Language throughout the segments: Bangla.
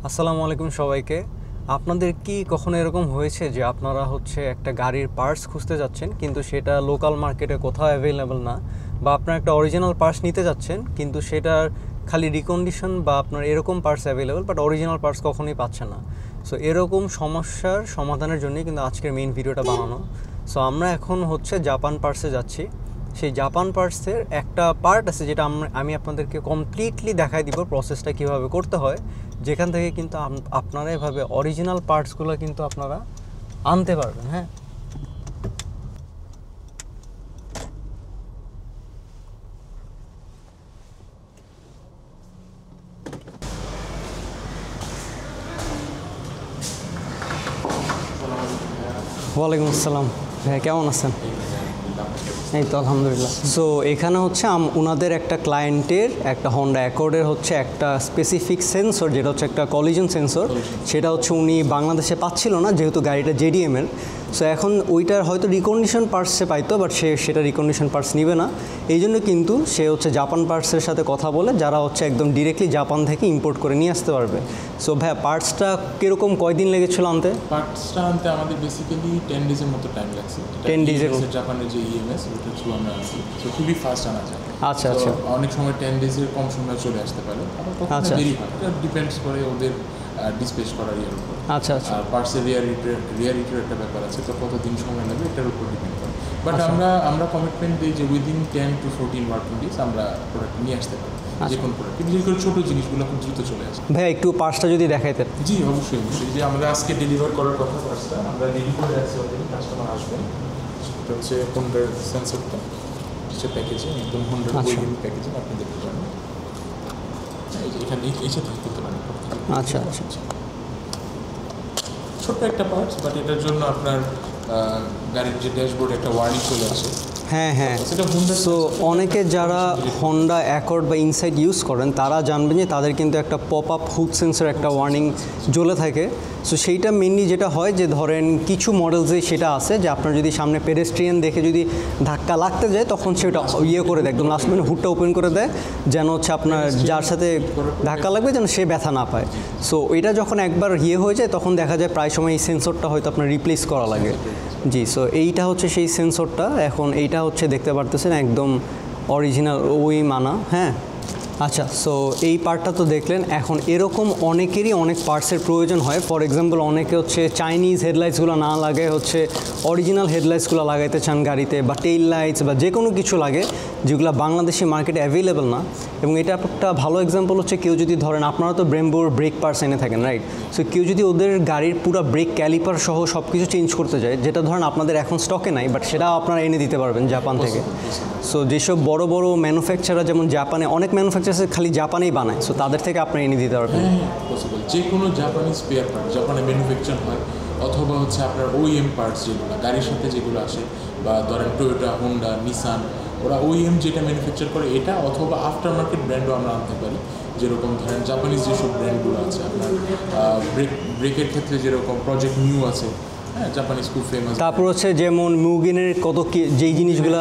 আসসালামু আলাইকুম সবাইকে। আপনাদের কি কখনো এরকম হয়েছে যে আপনারা একটা গাড়ির পার্টস খুঁজতে যাচ্ছেন কিন্তু সেটা লোকাল মার্কেটে কোথাও অ্যাভেলেবল না, বা আপনার একটা অরিজিনাল পার্টস নিতে যাচ্ছেন কিন্তু সেটার খালি রিকন্ডিশন বা আপনার এরকম parts available but original parts কখনোই পাচ্ছেন না? সো এরকম সমস্যার সমাধানের জন্যই কিন্তু আজকের মেইন ভিডিওটা বানানো। সো আমরা এখন জাপান পার্টসে যাচ্ছি। সেই জাপান পার্টসের একটা পার্ট আছে যেটা আমি আপনাদেরকে কমপ্লিটলি দেখাই দিব প্রসেসটা কীভাবে করতে হয়, যেখান থেকে কিন্তু আপনারা এভাবে অরিজিনাল পার্টসগুলো কিন্তু আপনারা আনতে পারবেন। হ্যাঁ, ওয়ালাইকুম আসসালাম। হ্যাঁ, কেমন আছেন? এই তো আলহামদুলিল্লাহ। সো এখানে ওনাদের একটা ক্লায়েন্টের একটা হন্ডা অ্যাকর্ডের একটা স্পেসিফিক সেন্সর, যেটা একটা কলিজন সেন্সর, সেটা উনি বাংলাদেশে পাচ্ছিল না যেহেতু গাড়িটা জেডিএমের। সো এখন ওইটার হয়তো রিকন্ডিশন পার্টসে পাইতো, বাট সেটা রিকন্ডিশন পার্টস নিবে না। এই জন্য কিন্তু সে জাপান পার্টসের সাথে কথা বলে, যারা একদম ডিরেক্টলি জাপান থেকে ইম্পোর্ট করে নিয়ে আসতে পারবে। সো ভাইয়া, পার্টসটা কীরকম কয়দিন লেগেছিল আনতে? পার্টসটা আনতে আমাদের বেসিক্যালি 10 ডেজের মতো টাইম লাগছে। 10 ডেজের? জাপানের যে ইএমএস ওটা থ্রু আমরা আনছি, তো খুবই ফাস্ট আনা যায়। আচ্ছা আচ্ছা। অনেক সময় 10 ডেজের কম সময় চলে আসতে পারে, আবার কখনো দেরি হয়। এটা ডিপেন্ডস করে ওদের ডিসপ্যাচ করার ইয়ের উপর। আচ্ছা আচ্ছা। আর পার্টসের রিয়ারিটির একটা ব্যাপার আছে, তো কতদিন সময় লাগবে এটার উপর ডিপেন্ড করে। বাট আমরা কমিটমেন্ট দিই যে উইদিন 10 to 14 ওয়ার্কিং ডেজ আমরা প্রোডাক্ট নিয়ে আসতে পারি। যে কোনো প্রোডাক্ট, বিশেষ করে ছোটো জিনিসগুলো খুব দ্রুত চলে আসে। ভাই, একটু পার্টসটা যদি দেখাইতেন। জি অবশ্যই অবশ্যই। যে আমরা আজকে ডেলিভার করার কথা, পার্টসটা আমরা রেডি করে আছি অলরেডি, কাস্টমার আসবেন। এটা হচ্ছে হোন্ডার সেন্সরটা, কিছু প্যাকেজিং, একদম হোন্ডার ওয়েডিং প্যাকেজিং আপনি দেখতে পারেন। এখানে এসে থেকে করতে পারেন। আচ্ছা আচ্ছা। ছোট্ট একটা পার্টস, বাট এটার জন্য আপনার গাড়ির যে ড্যাশবোর্ডে একটা ওয়ার্নিং চলে আসে। হ্যাঁ হ্যাঁ। সো অনেকে যারা হন্ডা অ্যাকর্ড বা ইনসাইড ইউজ করেন তারা জানবেন যে তাদের কিন্তু একটা পপ আপ হুড সেন্সর একটা ওয়ার্নিং জ্বলে থাকে। সো সেইটা মেনলি যেটা হয় যে ধরেন কিছু মডেলসে সেটা আছে যে আপনার যদি সামনে পেডেস্ট্রিয়ান দেখে যদি ধাক্কা লাগতে যায় তখন সেটা করে দেয়, একদম লাস্ট মিনিট হুডটা ওপেন করে দেয়, যেন আপনার যার সাথে ধাক্কা লাগবে যেন সে ব্যথা না পায়। সো এটা যখন একবার হয়ে যায় তখন দেখা যায় প্রায় সময় এই সেন্সরটা হয়তো আপনার রিপ্লেস করা লাগে। জি, সো এইটা সেই সেন্সরটা। এখন এইটা দেখতে পারতেছেন একদম অরিজিনাল ওই মানা। হ্যাঁ, আচ্ছা। সো এই পার্টটা তো দেখলেন। এখন এরকম অনেকেরই অনেক পার্টসের প্রয়োজন হয়। ফর এক্সাম্পল, অনেকে চাইনিজ হেডলাইটসগুলো না লাগে অরিজিনাল হেডলাইটসগুলো লাগাইতে চান গাড়িতে, বা টেইল লাইটস বা যে কোনো কিছু লাগে যেগুলো বাংলাদেশি মার্কেটে অ্যাভেলেবেল না। এবং এটা একটা ভালো এক্সাম্পল কেউ যদি ধরেন, আপনারা তো ব্রেম্বোর ব্রেক পার্টস এনে থাকেন, রাইট? সো কেউ যদি ওদের গাড়ির পুরো ব্রেক ক্যালিপার সহ সব কিছু চেঞ্জ করতে যায়, যেটা ধরেন আপনাদের এখন স্টকে নাই, বাট সেটা আপনারা এনে দিতে পারবেন জাপান থেকে। সো যেসব বড় বড় ম্যানুফ্যাকচারার, যেমন জাপানে অনেক ম্যানুফ্যাকচারার খালি জাপানেই বানায়, সো তাদের থেকে আপনি এনে দিতে পারবেন। হ্যাঁ, পসিবল। যে কোনো জাপানিজ স্পেয়ার পার্ট জাপানে ম্যানুফ্যাকচার হয়, অথবা আপনার ওইএম পার্টস যেগুলো গাড়ির সাথে যেগুলো আসে, বা ধরেন টয়োটা, হোন্ডা, নিসান, ওরা ওইএম যেটা ম্যানুফ্যাকচার করে এটা, অথবা আফটার মার্কেট ব্র্যান্ডও আমরা আনতে পারি। যেরকম ধরেন জাপানিজ যেসব ব্র্যান্ডগুলো আছে আপনার ব্রেকের ক্ষেত্রে যেরকম প্রজেক্ট নিউ আছে, হ্যাঁ, জাপানিজ খুব ফেমাস। তারপর যেমন মুগিনের কত কি যেই জিনিসগুলো,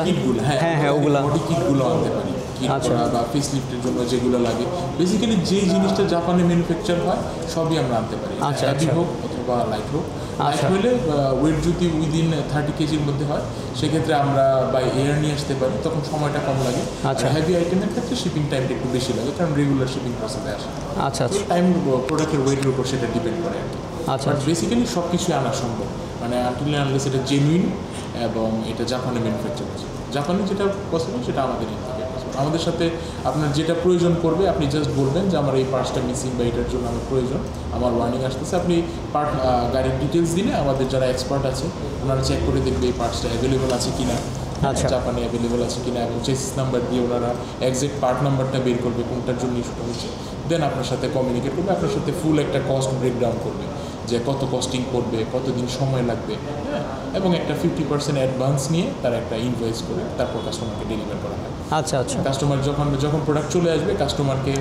হ্যাঁ হ্যাঁ, ওগুলো বডি কিটগুলো আনতে পারি। আচ্ছা। বা ফেস লিফটের জন্য যেগুলো লাগে, বেসিক্যালি যেই জিনিসটা জাপানে ম্যানুফ্যাকচার হয় সবই আমরা আনতে পারি। আচ্ছা, হেভি হোক অথবা লাইট হোক। লাইট আচ্ছা। হলে ওয়েট যদি উইদিন 30 কেজির মধ্যে হয়, সেক্ষেত্রে আমরা বাই এয়ার নিয়ে আসতে পারি, তখন সময়টা কম লাগে। আচ্ছা। হেভি আইটেমের ক্ষেত্রে শিপিং টাইমটা একটু বেশি লাগে, কারণ রেগুলার শিপিং প্রসেসে আসে। আচ্ছা আচ্ছা। টাইম প্রোডাক্টের ওয়েটের উপর সেটা ডিপেন্ড করে আর কি। আচ্ছা। বাট বেসিক্যালি সব কিছুই আনা সম্ভব, মানে আনটিল আনলেস এটা জেনুইন এবং এটা জাপানে ম্যানুফ্যাকচার হচ্ছে। জাপানে যেটা পসিবল সেটা আমাদের আমাদের সাথে আপনার যেটা প্রয়োজন পড়বে আপনি জাস্ট বলবেন যে আমার এই পার্টসটা মিসিং বা এটার জন্য আমার প্রয়োজন, আমার ওয়ার্নিং আসতেছে। আপনি গাড়ির ডিটেলস দিলে আমাদের যারা এক্সপার্ট আছে ওনারা চেক করে দেখবে এই পার্টসটা অ্যাভেলেবল আছে কিনা, জাপানে অ্যাভেলেবল আছে কিনা, এবং চেসিস নাম্বার দিয়ে ওনারা এক্সাক্ট পার্ট নাম্বারটা বের করবে কোনটার জন্য ইস্যুটা হচ্ছে। দেন আপনার সাথে কমিউনিকেট করবে, আপনার সাথে ফুল একটা কস্ট ব্রেকডাউন করবে যে কত কস্টিং পড়বে, কতদিন সময় লাগবে, হ্যাঁ, এবং একটা 50% অ্যাডভান্স নিয়ে তার একটা ইনভয়েস করে তারপর কাস্টমারকে ডেলিভার করা হয়। আচ্ছা আচ্ছা কাস্টমার যখন প্রোডাক্ট চলে আসবে কাস্টমারকে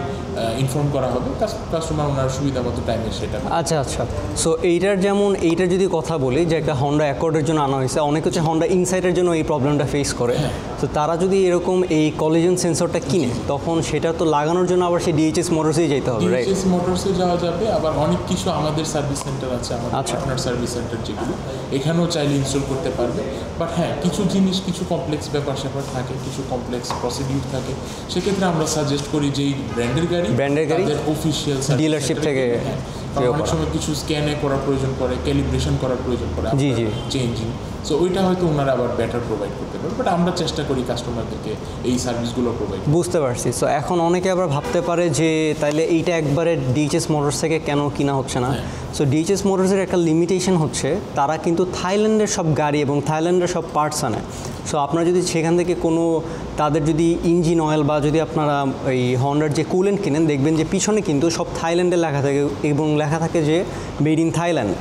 ইনফর্ম করা হবে, কাস্টমার ওনার সুবিধা মতো টাইমে সেটা। আচ্ছা আচ্ছা, সো এইটার যদি কথা বলি যে একটা হন্ডা অ্যাকর্ডের জন্য আনা হয়েছে, অনেক হচ্ছে হন্ডা ইনসাইটের জন্য এই প্রবলেমটা ফেস করে। তো তারা যদি এরকম এই কলিজন সেন্সরটা কিনে তখন সেটা তো লাগানোর জন্য আবার সেই ডিএইচএস মোটরসেই যেতে হবে, রাইট? ডিএইচএস মোটরসে যাওয়া যাবে, আবার অনেক কিছু আমাদের সার্ভিস সেন্টার আছে, আমাদের আচ্ছা। পার্টনার সার্ভিস সেন্টার যেগুলো, এখানেও চাইলে ইনস্টল করতে পারবে। বাট হ্যাঁ, কিছু জিনিস, কিছু কমপ্লেক্স ব্যাপার স্যাপার থাকে, কিছু কমপ্লেক্স প্রসিডিউর থাকে, সেক্ষেত্রে আমরা সাজেস্ট করি যে এই ব্র্যান্ডের গাড়ি অফিসিয়াল ডিলারশিপ থেকে অনেক সময় কিছু স্ক্যানে করার প্রয়োজন পড়ে, ক্যালিব্রেশন করার প্রয়োজন পড়ে, জি জি চেঞ্জিং, সো ওইটা হয়তো ওনারা আবার বেটার প্রোভাইড করতে পারবে। বাট আমরা চেষ্টা করি কাস্টমারদেরকে এই সার্ভিসগুলো প্রোভাইড। বুঝতে পারছি। সো এখন অনেকে আবার ভাবতে পারে যে তাইলে এইটা একবারে ডিএইচএস মোটরস থেকে কেন কিনা হচ্ছে না। সো ডিএইচএস মোটরসের একটা লিমিটেশন হচ্ছে তারা কিন্তু থাইল্যান্ডের সব গাড়ি এবং থাইল্যান্ডের সব পার্টস আনে। সো আপনারা যদি সেখান থেকে কোনো তাদের যদি ইঞ্জিন অয়েল বা যদি আপনারা এই হন্ডার যে কুলেন্ট কিনেন, দেখবেন যে পিছনে কিন্তু সব থাইল্যান্ডে লেখা থাকে এবং লেখা থাকে যে মেড ইন থাইল্যান্ড।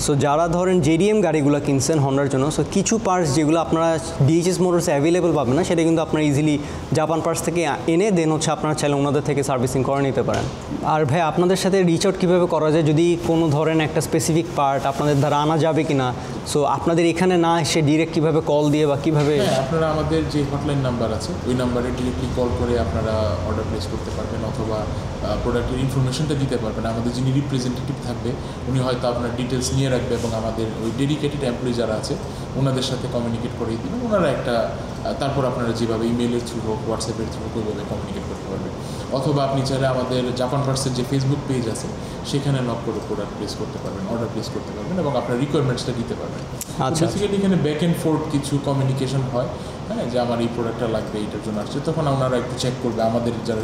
সো যারা ধরেন জেডিএম গাড়িগুলো কিনছেন হন্ডার জন্য, সো কিছু পার্টস যেগুলো আপনারা ডিএইচএস মোটরসে অ্যাভেলেবল পাবেন না, সেটা কিন্তু আপনারা ইজিলি জাপান পার্টস থেকে এনে দেন হচ্ছে আপনারা চাইলে ওনাদের থেকে সার্ভিসিং করে নিতে পারেন। আর ভাই আপনাদের সাথে রিচ আউট কীভাবে করা যায়, যদি কোনো ধরেন একটা স্পেসিফিক পার্ট আপনাদের দ্বারা আনা যাবে কি না, সো আপনাদের এখানে না এসে ডিরেক্ট কীভাবে কল দিয়ে বা কীভাবে? হ্যাঁ, আপনারা আমাদের যে হটলাইন নাম্বার আছে ওই নাম্বারে ডিরেক্টলি কল করে আপনারা অর্ডার প্লেস করতে পারবেন, অথবা প্রোডাক্টের ইনফরমেশনটা দিতে পারবেন। আমাদের যিনি রিপ্রেজেন্টেটিভ থাকবে উনি হয়তো আপনার ডিটেলস নিয়ে রাখবে এবং আমাদের ওই ডেডিকেটেড এমপ্লয়ি যারা আছে ওনাদের সাথে কমিউনিকেট করে দিবেন। ওনারা একটা তারপর আপনারা যেভাবে ইমেলের থ্রু হোক, হোয়াটসঅ্যাপের থ্রু হোক, ওইভাবে কমিউনিকেট করতে পারবেন। অথবা আপনি চাইলে আমাদের জাপান পার্টসের যে ফেসবুক পেজ আছে সেখানে লক করে প্রোডাক্ট প্লেস করতে পারবেন, অর্ডার প্লেস করতে পারবেন এবং আপনার রিকোয়ারমেন্টসটা দিতে পারবেন। আচ্ছা, বেসিক্যালি এখানে ব্যাক অ্যান্ড ফোর্থ কিছু কমিউনিকেশন হয়, হ্যাঁ, যে আমার এই প্রোডাক্টটা লাগবে, এইটার জন্য আসছে, তখন ওনারা একটু চেক করবে, আমাদের যারা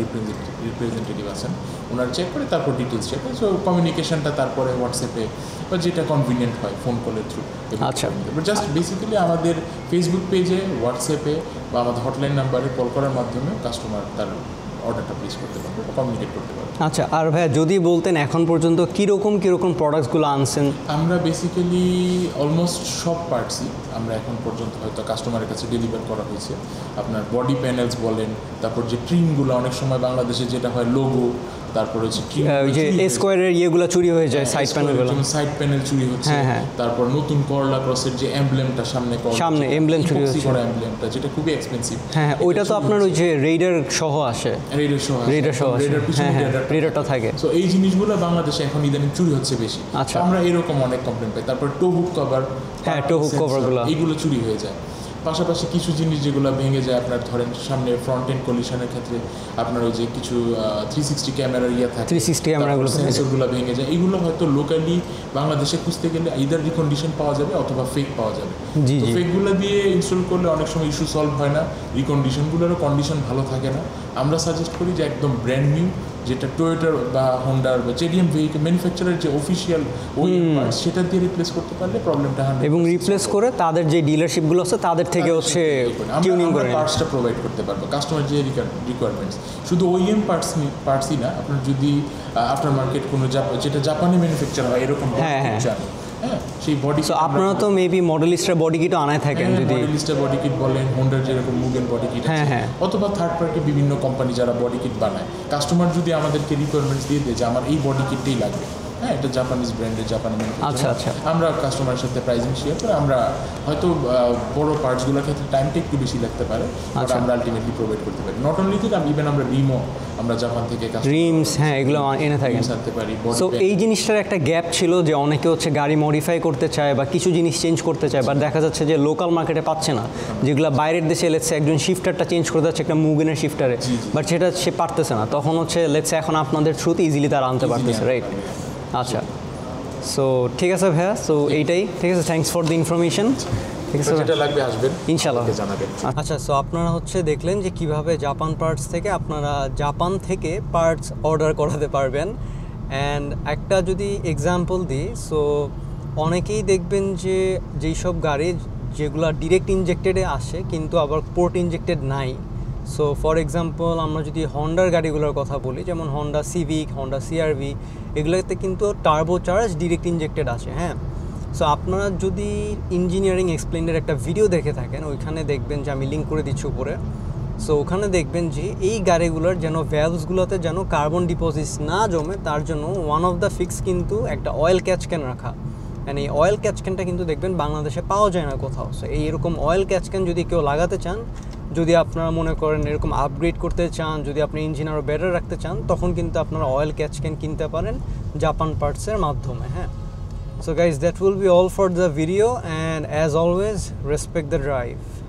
রিপ্রেজেন্টেটিভ আছেন ওনারা চেক করে তারপর ডিটেলস চেক করে। সো কমিউনিকেশনটা তারপরে হোয়াটসঅ্যাপে বা যেটা কনভিনিয়েন্ট হয় ফোন কলের থ্রু। আচ্ছা, জাস্ট বেসিক্যালি আমাদের ফেসবুক পেজে, হোয়াটসঅ্যাপে বা আমাদের হটলাইন নাম্বারে কল করার মাধ্যমে কাস্টমার তার অর্ডারটা প্লেস করতে পারবে বা কমিউনিকেট করতে পারবে। আচ্ছা, আর ভাইয়া যদি বলতেন এখন পর্যন্ত কীরকম প্রোডাক্টসগুলো আনছেন? আমরা বেসিক্যালি অলমোস্ট সব পার্টসই আমরা এখন পর্যন্ত হয়তো কাস্টমারের কাছে ডেলিভার করা হয়েছে। আপনার বডি প্যানেলস বলেন, তারপর যে ট্রিমগুলো অনেক সময় বাংলাদেশে যেটা হয় লোগো, তারপর হচ্ছে ওই যে স্কোয়ারের ইয়েগুলো চুরি হয়ে যায়, সাইড প্যানেলগুলো, সাইড প্যানেল চুরি হচ্ছে। তারপর নতুন করলা ক্রসের যে এমব্লেমটা সামনে এমব্লেম চুরি হচ্ছে, এমব্লেমটা যেটা খুবই এক্সপেন্সিভ। হ্যাঁ, ওইটা তো আপনার ওই যে রেডার সহ আসে, রেডারটা থাকে। সো এই জিনিসগুলো বাংলাদেশে এখন ইদানিং চুরি হচ্ছে বেশি। আচ্ছা, আমরা এরকম অনেক কমপ্লেন পাই। তারপর টোহুক কভার, হ্যাঁ, টোহুক কভারগুলো এইগুলো চুরি হয়ে যায়। পাশাপাশি কিছু জিনিস যেগুলো ভেঙে যায়, আপনার ধরেন সামনে ফ্রন্ট এন্ড কলিশনের ক্ষেত্রে আপনার ওই যে কিছু 360 ক্যামেরার থাকে, 360 ক্যামেরাগুলো সেন্সরগুলো ভেঙে যায়। এইগুলো হয়তো লোকালি বাংলাদেশে খুঁজতে গেলে ইদার রিকন্ডিশন পাওয়া যাবে অথবা ফেক পাওয়া যাবে। তো ফেকগুলো দিয়ে ইনস্টল করলে অনেক সময় ইস্যু সলভ হয় না, রিকন্ডিশনগুলোরও কন্ডিশন ভালো থাকে না। আমরা সাজেস্ট করি যে একদম ব্র্যান্ড নিউ, যেটা টয়োটার বা হোন্ডার বা জেডিএম ভেহিকেল ম্যানুফ্যাকচারার যে অফিসিয়াল ওইএম পার্টস সেটা দিয়ে রিপ্লেস করতে পারলে প্রবলেমটা 100% এবং রিপ্লেস করে তাদের যে ডিলারশিপগুলো আছে তাদের থেকে হচ্ছে টিউনিং করে পার্টসটা প্রোভাইড করতে পারবো কাস্টমার যে রিকোয়ারমেন্টস। শুধু ওইএম পার্টসই না, আপনার যদি আফটার মার্কেট কোনো যেটা জাপানি ম্যানুফ্যাকচার হয় এরকম চান, হ্যাঁ, সেই বডি। সো আপনারা তো মেবি মডেলিস্টার বডি কিটও আনায় থাকেন, যদি মডেলিস্টার বডি কিট বলেন, হোন্ডার যেরকম মুগেন বডি কিট আছে, অথবা থার্ড পার্টি বিভিন্ন কোম্পানি যারা বডি কিট বানায়, কাস্টমার যদি আমাদেরকে রিকোয়ারমেন্টস দিয়ে দেয় যে আমার এই বডি কিটটাই লাগবে, হ্যাঁ, এটা জাপানিজ ব্র্যান্ডের, জাপানি ম্যানুফ্যাকচার, আচ্ছা, আমরা কাস্টমারের সাথে প্রাইসিং শেয়ার করে আমরা হয়তো বড় পার্টসগুলোর ক্ষেত্রে টাইমটা একটু বেশি লাগতে পারে, বাট আমরা আলটিমেটলি প্রোভাইড করতে পারি। নট অনলি দ্যাট, ইভেন আমরা রিমও আমরা জাপান থেকে রিমস, হ্যাঁ, এগুলো এনে থাকি, আনতে পারি। সো এই জিনিসটার একটা গ্যাপ ছিল যে অনেকে হচ্ছে গাড়ি মডিফাই করতে চায় বা কিছু জিনিস চেঞ্জ করতে চায়, বাট দেখা যাচ্ছে যে লোকাল মার্কেটে পাচ্ছে না, যেগুলো বাইরের দেশে লেটসে একজন শিফটারটা চেঞ্জ করতে যাচ্ছে একটা মুগেনের শিফটারে, বাট সেটা সে পারতেছে না, তখন হচ্ছে লেটসে এখন আপনাদের থ্রুতে ইজিলি তারা আনতে পারতেছে, রাইট? আচ্ছা, সো ঠিক আছে ভাইয়া, সো এইটাই ঠিক আছে, থ্যাঙ্কস ফর দ্য ইনফরমেশন। ঠিক আছে, যেটা লাগবে আসবেন, ইনশাআল্লাহ জানাবেন। আচ্ছা, সো আপনারা হচ্ছে দেখলেন যে কিভাবে জাপান পার্টস থেকে আপনারা জাপান থেকে পার্টস অর্ডার করাতে পারবেন। অ্যান্ড একটা যদি এক্সাম্পল দিই, সো অনেকেই দেখবেন যে যেই সব গাড়ি যেগুলো ডিরেক্ট ইনজেক্টেডে আসে কিন্তু আবার পোর্ট ইনজেক্টেড নাই। সো ফর এক্সাম্পল আমরা যদি হন্ডার গাড়িগুলোর কথা বলি, যেমন হন্ডা সিভিক, হন্ডা সিআরভি, এগুলোতে কিন্তু টার্বো চার্জ ডিরেক্ট ইনজেক্টেড আসে, হ্যাঁ। সো আপনারা যদি ইঞ্জিনিয়ারিং এক্সপ্লেনের একটা ভিডিও দেখে থাকেন, ওইখানে দেখবেন যে আমি লিঙ্ক করে দিচ্ছি উপরে, সো ওখানে দেখবেন যে এই গাড়িগুলোর যেন ভ্যালভসগুলোতে যেন কার্বন ডিপোজিটস না জমে, তার জন্য ওয়ান অফ দ্য ফিক্স কিন্তু একটা অয়েল ক্যাচ ক্যান রাখা। অ্যান্ড এই অয়েল ক্যাচ ক্যানটা কিন্তু দেখবেন বাংলাদেশে পাওয়া যায় না কোথাও। সো এইরকম অয়েল ক্যাচ ক্যান যদি কেউ লাগাতে চান, যদি আপনারা মনে করেন এরকম আপগ্রেড করতে চান, যদি আপনি ইঞ্জিন আরও বেটার রাখতে চান, তখন কিন্তু আপনারা অয়েল ক্যাচ ক্যান কিনতে পারেন জাপান পার্টসের মাধ্যমে। হ্যাঁ, so guys, that will be all for the video, and as always, respect the drive.